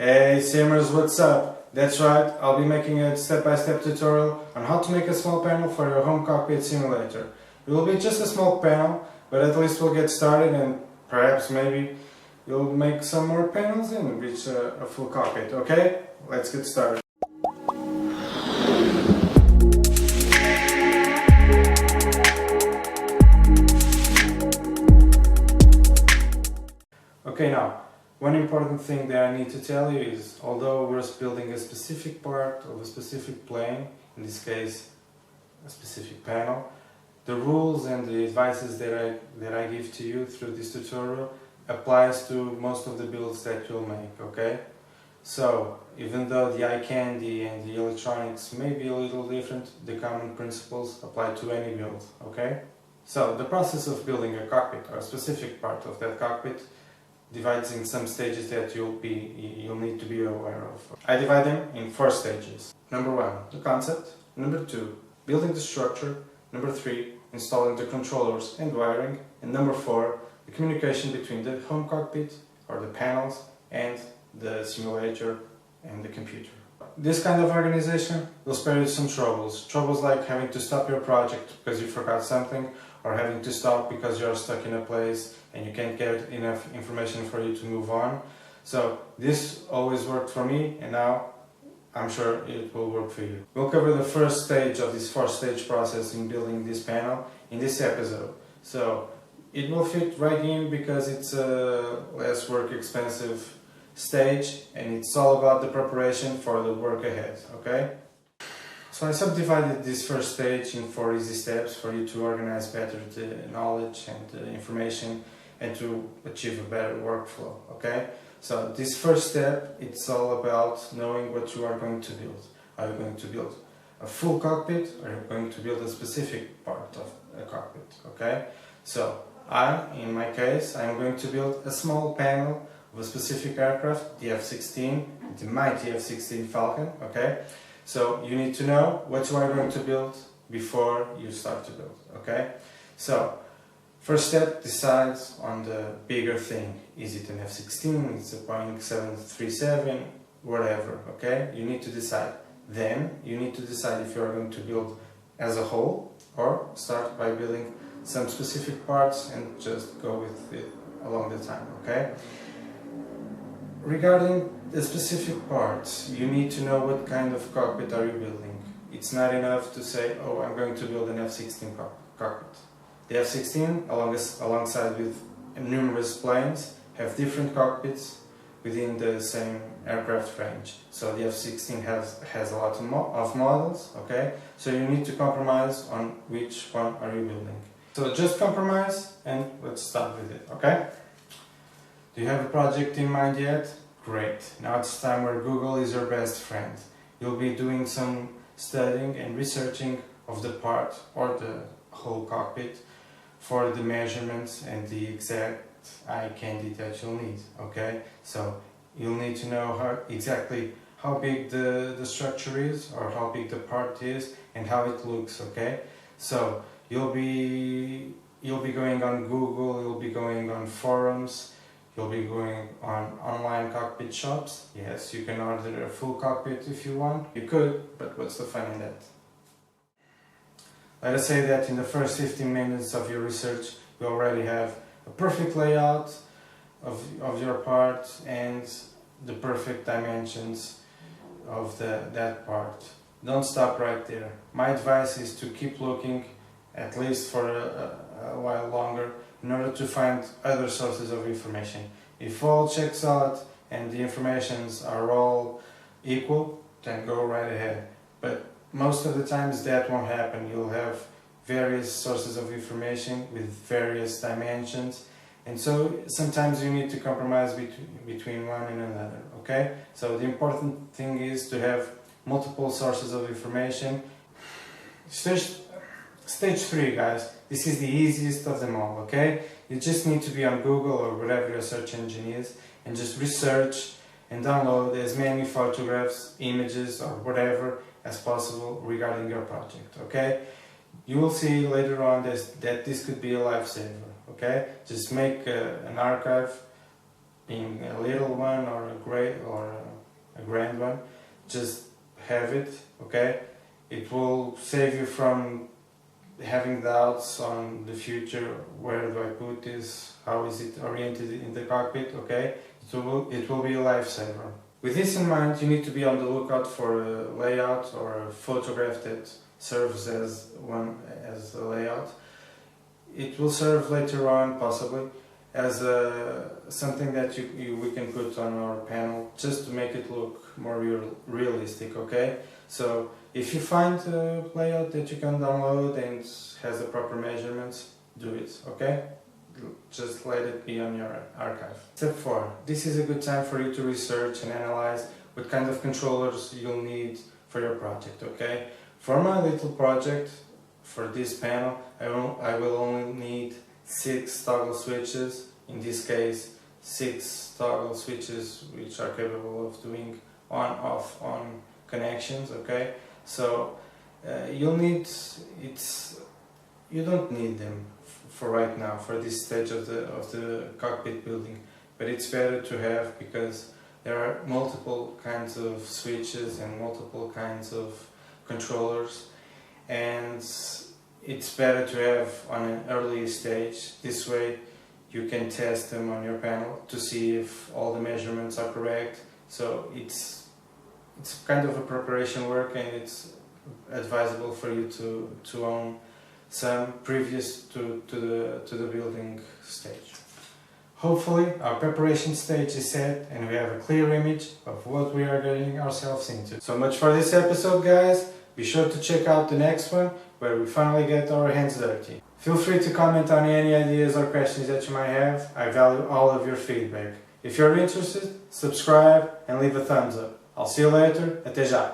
Hey Simmers, what's up? That's right, I'll be making a step-by-step tutorial on how to make a small panel for your home cockpit simulator. It will be just a small panel, but at least we'll get started and perhaps maybe you'll make some more panels and reach a full cockpit, okay? Let's get started. Okay, now, one important thing that I need to tell you is, although we're building a specific part of a specific plane, in this case a specific panel, the rules and the advices that I give to you through this tutorial applies to most of the builds that you'll make, okay? So, even though the eye candy and the electronics may be a little different, the common principles apply to any build, okay? So, the process of building a cockpit, or a specific part of that cockpit, divides in some stages that you'll need to be aware of. I divide them in 4 stages. Number 1, the concept. Number 2, building the structure. Number 3, installing the controllers and wiring. And number 4, the communication between the home cockpit, or the panels, and the simulator and the computer. This kind of organization will spare you some troubles. Troubles like having to stop your project because you forgot something, or having to stop because you're stuck in a place and you can't get enough information for you to move on. So this always worked for me, and now I'm sure it will work for you. We'll cover the first stage of this 4-stage process in building this panel in this episode. So it will fit right in because it's a less work expensive stage and it's all about the preparation for the work ahead, okay? So I subdivided this first stage in 4 easy steps for you to organize better the knowledge and the information and to achieve a better workflow, okay? So this first step, it's all about knowing what you are going to build. Are you going to build a full cockpit, or are you going to build a specific part of a cockpit, okay? So in my case, I'm going to build a small panel of a specific aircraft, the F-16, the mighty F-16 Falcon, okay? So you need to know what you are going to build before you start to build, okay? So, first step, decide on the bigger thing. Is it an F-16, is it a Boeing 737, whatever, okay? You need to decide. Then, you need to decide if you are going to build as a whole, or start by building some specific parts and just go with it along the time, okay? Regarding the specific parts, you need to know what kind of cockpit are you building. It's not enough to say, oh, I'm going to build an F-16 cockpit. The F-16, alongside with numerous planes, have different cockpits within the same aircraft range. So the F-16 has a lot of models, okay? So you need to compromise on which one are you building. So just compromise and let's start with it, okay? Do you have a project in mind yet? Great. Now it's time where Google is your best friend. You'll be doing some studying and researching of the part or the whole cockpit for the measurements and the exact eye candy that you'll need, okay? So you'll need to know exactly how big the structure is, or how big the part is, and how it looks, okay? So you'll be going on Google, you'll be going on forums, you'll be going on online cockpit shops. Yes, you can order a full cockpit if you want. You could, but what's the fun in that? Let us say that in the first 15 minutes of your research, you already have a perfect layout of your part and the perfect dimensions of that part. Don't stop right there. My advice is to keep looking at least for a while longer in order to find other sources of information. If all checks out and the informations are all equal, then go right ahead. But most of the times that won't happen. You'll have various sources of information with various dimensions, and so sometimes you need to compromise between one and another, okay? So the important thing is to have multiple sources of information. Stage 3, guys. This is the easiest of them all, okay? You just need to be on Google or whatever your search engine is and just research and download as many photographs, images or whatever as possible regarding your project, okay? You will see later on that this could be a lifesaver, okay? Just make an archive, being a little one or a great or a a grand one, just have it, okay? It will save you from having doubts on the future. Where do I put this? How is it oriented in the cockpit? Okay, it will be a lifesaver. With this in mind, you need to be on the lookout for a layout or a photograph that serves as a layout. It will serve later on, possibly, as something that we can put on our panel just to make it look more realistic. Okay, so if you find a layout that you can download and has the proper measurements, do it, okay? Just let it be on your archive. Step 4. This is a good time for you to research and analyze what kind of controllers you'll need for your project, okay? For my little project, for this panel, I will only need 6 toggle switches. In this case, 6 toggle switches which are capable of doing on-off on connections, okay? So you don't need them for right now, for this stage of the cockpit building, but it's better to have because there are multiple kinds of switches and multiple kinds of controllers, and it's better to have on an early stage. This way you can test them on your panel to see if all the measurements are correct. So it's kind of a preparation work, and it's advisable for you to own some previous to the building stage. Hopefully our preparation stage is set and we have a clear image of what we are getting ourselves into. So much for this episode, guys. Be sure to check out the next one where we finally get our hands dirty. Feel free to comment on any ideas or questions that you might have. I value all of your feedback. If you're interested, subscribe and leave a thumbs up. I'll see you later. Até já!